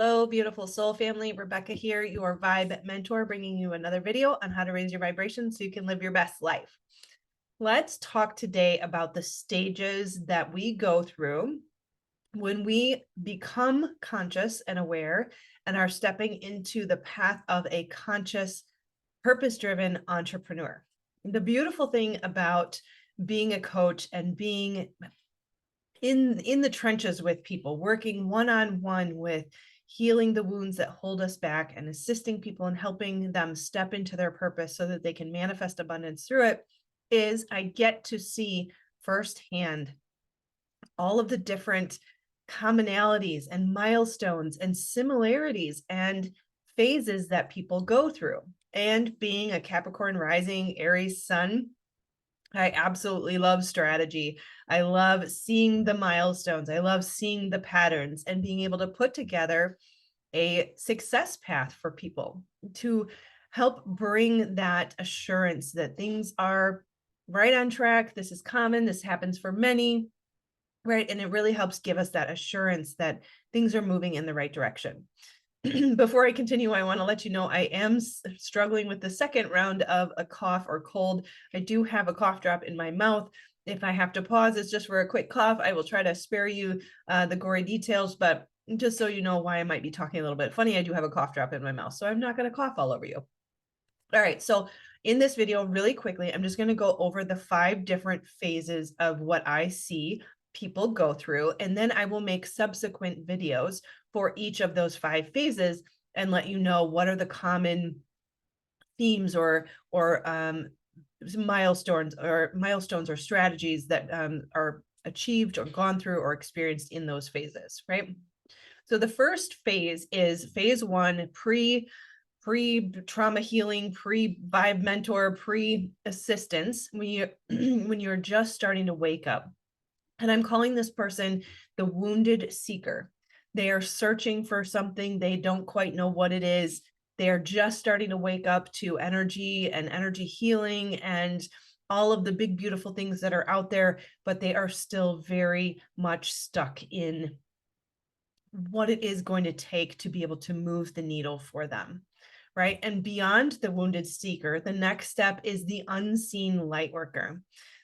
Hello, beautiful soul family. Rebecca here, your vibe mentor, bringing you another video on how to raise your vibration so you can live your best life. Let's talk today about the stages that we go through when we become conscious and aware and are stepping into the path of a conscious, purpose-driven entrepreneur. The beautiful thing about being a coach and being in the trenches with people, working one-on-one with healing the wounds that hold us back and assisting people and helping them step into their purpose so that they can manifest abundance through it, is I get to see firsthand all of the different commonalities and milestones and similarities and phases that people go through. And being a Capricorn rising Aries sun, I absolutely love strategy. I love seeing the milestones. I love seeing the patterns and being able to put together a success path for people to help bring that assurance that things are right on track. This is common. This happens for many, right? And it really helps give us that assurance that things are moving in the right direction. Before I continue, I want to let you know I am struggling with the second round of a cough or cold. I do have a cough drop in my mouth. If I have to pause, it's just for a quick cough. I will try to spare you the gory details, but just so you know why I might be talking a little bit funny, I do have a cough drop in my mouth, so I'm not going to cough all over you. All right, so in this video, really quickly, I'm just going to go over the 5 different phases of what I see people go through, and then I will make subsequent videos for each of those 5 phases and let you know what are the common themes or milestones or strategies that are achieved or gone through or experienced in those phases, right? So the first phase is phase 1, pre-trauma healing, pre-vibe mentor, pre-assistance, when you're just starting to wake up. And I'm calling this person the wounded seeker. They are searching for something. They don't quite know what it is. They are just starting to wake up to energy and energy healing and all of the big, beautiful things that are out there, but they are still very much stuck in what it is going to take to be able to move the needle for them, right? And beyond the wounded seeker, the next step is the unseen light worker.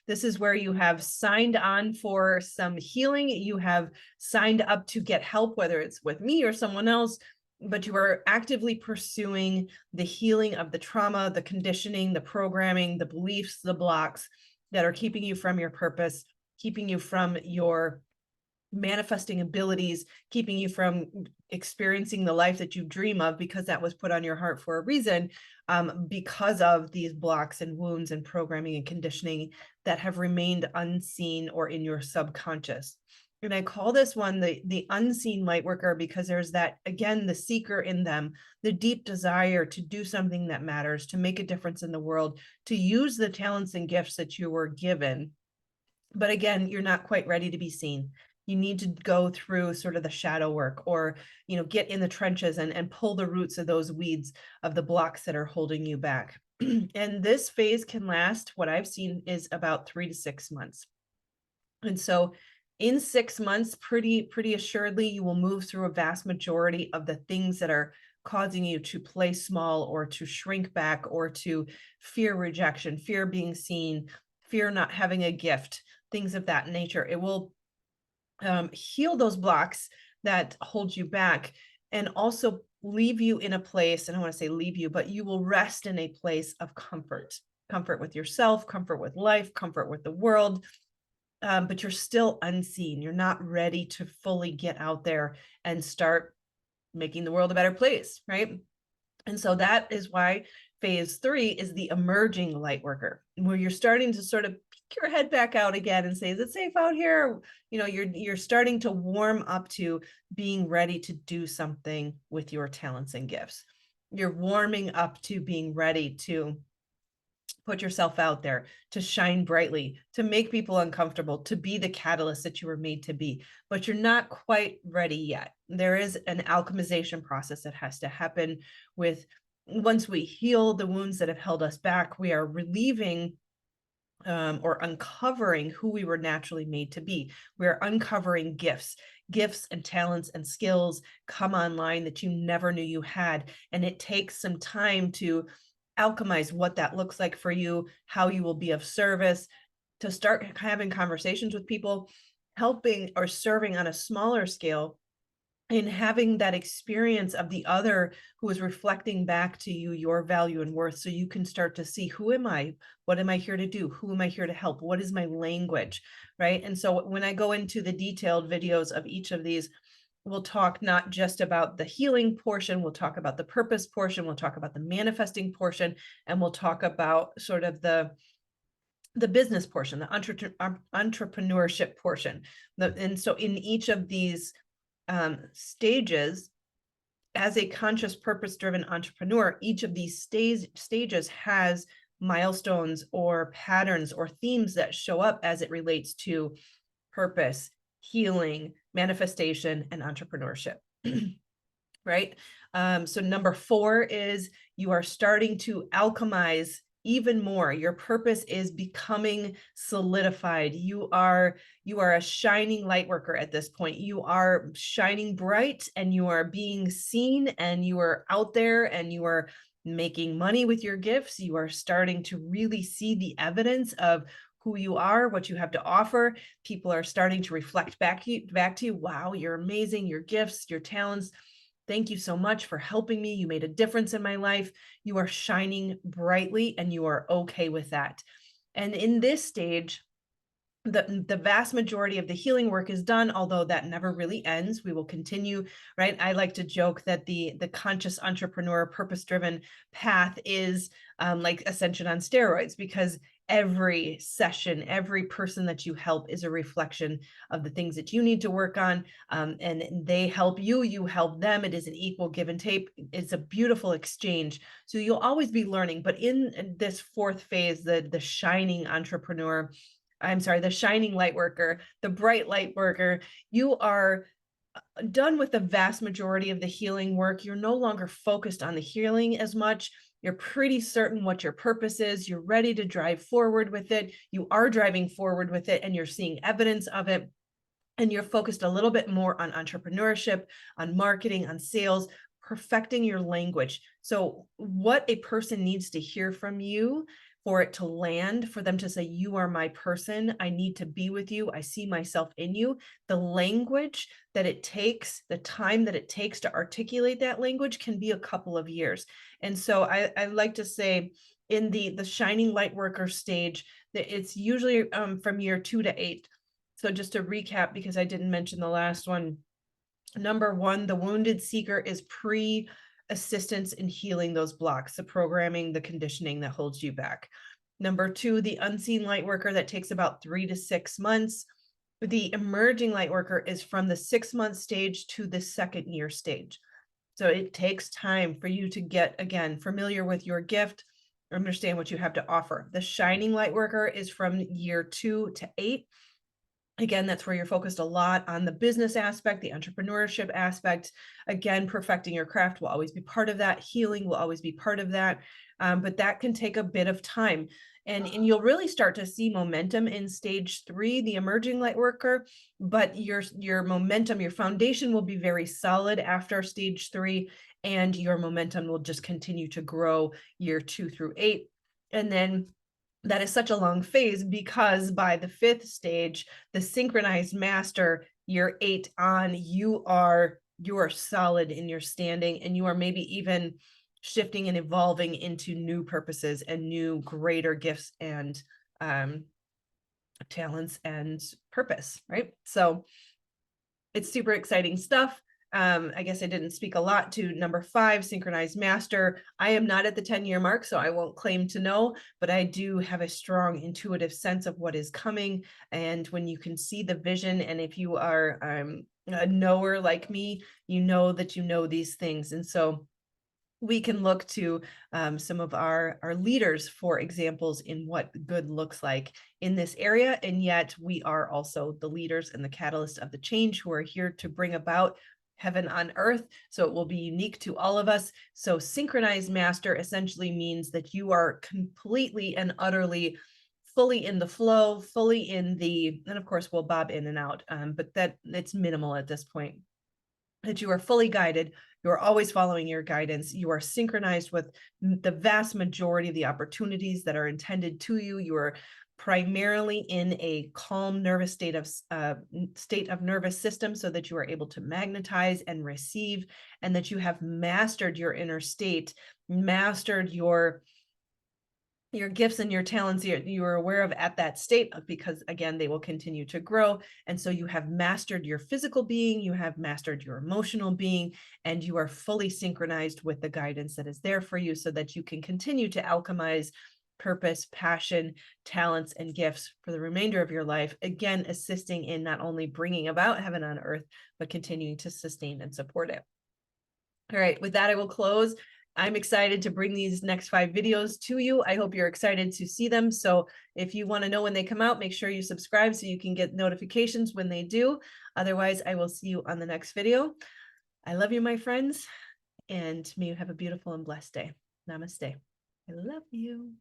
This is where you have signed on for some healing. You have signed up to get help, whether it's with me or someone else, but you are actively pursuing the healing of the trauma, the conditioning, the programming, the beliefs, the blocks that are keeping you from your purpose, keeping you from your manifesting abilities, keeping you from experiencing the life that you dream of, because that was put on your heart for a reason, because of these blocks and wounds and programming and conditioning that have remained unseen or in your subconscious. And I call this one the unseen light worker because there's that, again, the seeker in them, the deep desire to do something that matters, to make a difference in the world, to use the talents and gifts that you were given. But again, you're not quite ready to be seen. You need to go through sort of the shadow work, or, get in the trenches and pull the roots of those weeds of the blocks that are holding you back. And this phase can last, what I've seen is about 3 to 6 months. And so in 6 months, pretty assuredly, you will move through a vast majority of the things that are causing you to play small or to shrink back or to fear rejection, fear being seen, fear not having a gift, things of that nature. It will heal those blocks that hold you back and also leave you in a place, and I want to say leave you, but you will rest in a place of comfort with yourself, comfort with life, comfort with the world. But you're still unseen. You're not ready to fully get out there and start making the world a better place, right? And so that is why phase 3 is the emerging light worker, where you're starting to sort of peek your head back out again and say, is it safe out here? You're starting to warm up to being ready to do something with your talents and gifts. You're warming up to being ready to put yourself out there, to shine brightly, to make people uncomfortable, to be the catalyst that you were made to be, but you're not quite ready yet. There is an alchemization process that has to happen with, once we heal the wounds that have held us back, we are relieving or uncovering who we were naturally made to be. We're uncovering gifts gifts and talents and skills come online that you never knew you had. And it takes some time to alchemize what that looks like for you, how you will be of service, to start having conversations with people, helping or serving on a smaller scale, and having that experience of the other who is reflecting back to you your value and worth, so you can start to see, who am I? What am I here to do? Who am I here to help? What is my language, right? And so when I go into the detailed videos of each of these, we'll talk not just about the healing portion, we'll talk about the purpose portion, we'll talk about the manifesting portion, and we'll talk about sort of the business portion, the entrepreneurship portion. And so in each of these stages, as a conscious, purpose-driven entrepreneur, each of these stages has milestones or patterns or themes that show up as it relates to purpose, healing, manifestation, and entrepreneurship. Right? So number 4 is you are starting to alchemize even more. Your purpose is becoming solidified. You are a shining light worker at this point. You are shining bright, and you are being seen, and you are out there, and you are making money with your gifts. You are starting to really see the evidence of who you are, what you have to offer. People are starting to reflect back to you. Wow, you're amazing. Your gifts, your talents. Thank you so much for helping me. You made a difference in my life. You are shining brightly, and you are okay with that. And in this stage, the vast majority of the healing work is done, although that never really ends. We will continue, right? I like to joke that the conscious entrepreneur, purpose-driven path is like ascension on steroids, because every session, every person that you help is a reflection of the things that you need to work on, and they help you, you help them. It is an equal give and take. It's a beautiful exchange. So you'll always be learning. But in this 4th phase, the shining entrepreneur, the shining light worker, the bright light worker, you are done with the vast majority of the healing work. You're no longer focused on the healing as much. You're pretty certain what your purpose is. You're ready to drive forward with it. You are driving forward with it, and you're seeing evidence of it. And you're focused a little bit more on entrepreneurship, on marketing, on sales, perfecting your language. So what a person needs to hear from you for it to land, for them to say, you are my person, I need to be with you, I see myself in you. The language that it takes, the time that it takes to articulate that language can be a couple of years. And so I like to say, in the shining light worker stage, that it's usually from year 2 to 8. So just to recap, because I didn't mention the last one, number 1, the wounded seeker is assistance in healing those blocks, the programming, the conditioning that holds you back. Number 2, the unseen light worker, that takes about 3 to 6 months. The emerging light worker is from the 6-month stage to the 2nd year stage. So it takes time for you to get, again, familiar with your gift, understand what you have to offer. The shining light worker is from year 2 to 8. Again, that's where you're focused a lot on the business aspect, the entrepreneurship aspect. Again, perfecting your craft will always be part of that. Healing will always be part of that. But that can take a bit of time. And you'll really start to see momentum in stage 3, the emerging light worker. But your momentum, your foundation will be very solid after stage 3. And your momentum will just continue to grow year 2 through 8. And then that is such a long phase, because by the 5th stage, the synchronized master, year 8 on, you are solid in your standing, and you are maybe even shifting and evolving into new purposes and new greater gifts and talents and purpose, right? So it's super exciting stuff. I guess I didn't speak a lot to number 5, Synchronized Master. I am not at the 10-year mark, so I won't claim to know, but I do have a strong intuitive sense of what is coming. And when you can see the vision, and if you are a knower like me, you know that you know these things. And so we can look to some of our leaders for examples in what good looks like in this area. And yet we are also the leaders and the catalyst of the change, who are here to bring about heaven on earth. So it will be unique to all of us. So synchronized master essentially means that you are completely and utterly fully in the flow, fully in the, and of course we'll bob in and out, but that it's minimal at this point, that you are fully guided. You are always following your guidance. You are synchronized with the vast majority of the opportunities that are intended to you. You are primarily in a calm nervous state of nervous system, so that you are able to magnetize and receive, and that you have mastered your inner state, mastered your gifts and your talents you are aware of at that state, because again, they will continue to grow. And so you have mastered your physical being, you have mastered your emotional being, and you are fully synchronized with the guidance that is there for you, so that you can continue to alchemize purpose, passion, talents, and gifts for the remainder of your life, again, assisting in not only bringing about heaven on earth, but continuing to sustain and support it. All right, with that, I will close. I'm excited to bring these next 5 videos to you. I hope you're excited to see them. So if you want to know when they come out, make sure you subscribe so you can get notifications when they do. Otherwise, I will see you on the next video. I love you, my friends, and may you have a beautiful and blessed day. Namaste. I love you.